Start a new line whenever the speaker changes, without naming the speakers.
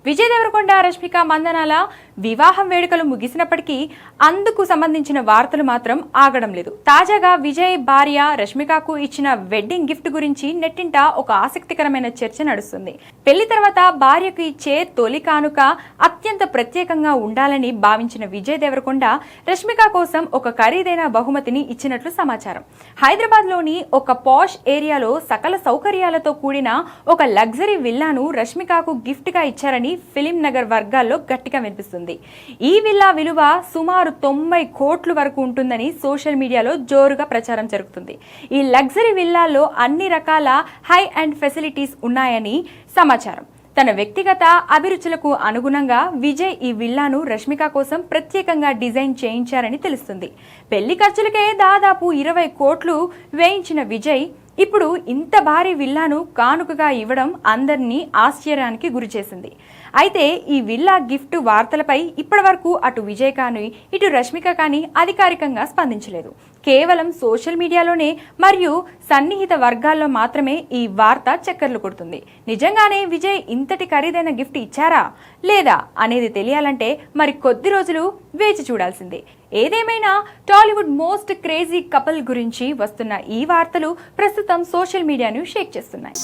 విజయ్ దేవరకొండ రష్మిక మందనాల వివాహం వేడుకలు ముగిసినప్పటికీ అందుకు సంబంధించిన వార్తలు మాత్రం ఆగడం లేదు. తాజాగా విజయ్ భార్య రష్మికకు ఇచ్చిన వెడ్డింగ్ గిఫ్ట్ గురించి నెట్టింట ఒక ఆసక్తికరమైన చర్చ నడుస్తుంది. పెళ్లి తర్వాత భార్యకు ఇచ్చే తొలి కానుక అత్యంత ప్రత్యేకంగా ఉండాలని భావించిన విజయ్ దేవరకొండ రష్మిక కోసం ఒక ఖరీదైన బహుమతిని ఇచ్చినట్లు సమాచారం. హైదరాబాద్ లోని ఒక పాష్ ఏరియాలో సకల సౌకర్యాలతో కూడిన ఒక లగ్జరీ విల్లాను రష్మికకు గిఫ్ట్ గా ఇచ్చారని ఫిలిం నగర్ వర్గాల్లో గట్టిగా వినిపిస్తుంది. ఈ విల్లా విలువ సుమారు 90 కోట్ల వరకు ఉంటుందని సోషల్ మీడియాలో జోరుగా ప్రచారం జరుగుతుంది. ఈ లగ్జరీ విల్లాలో అన్ని రకాల హై అండ్ ఫెసిలిటీస్ ఉన్నాయని సమాచారం. తన వ్యక్తిగత అభిరుచులకు అనుగుణంగా విజయ్ ఈ విల్లాను రష్మిక కోసం ప్రత్యేకంగా డిజైన్ చేయించారని తెలుస్తుంది. పెళ్లి ఖర్చులకే దాదాపు 20 కోట్లు వేయించిన విజయ్ ఇప్పుడు ఇంత భారీ విల్లాను కానుకగా ఇవ్వడం అందరినీ ఆశ్చర్యానికి గురిచేసింది. అయితే ఈ విల్లా గిఫ్ట్ వార్తలపై ఇప్పటివరకు అటు విజయ్ కానీ ఇటు రష్మిక కానీ అధికారికంగా స్పందించలేదు. కేవలం సోషల్ మీడియాలోనే మరియు సన్నిహిత వర్గాల్లో మాత్రమే ఈ వార్త చక్కర్లు కొడుతుంది. నిజంగానే విజయ్ ఇంతటి ఖరీదైన గిఫ్ట్ ఇచ్చారా లేదా అనేది తెలియాలంటే మరి కొద్ది రోజులు వేచి చూడాల్సిందే. ఏదేమైనా టాలీవుడ్ మోస్ట్ క్రేజీ కపుల్ గురించి వస్తున్న ఈ వార్తలు ప్రస్తుతం సోషల్ మీడియాను షేక్ చేస్తున్నాయి.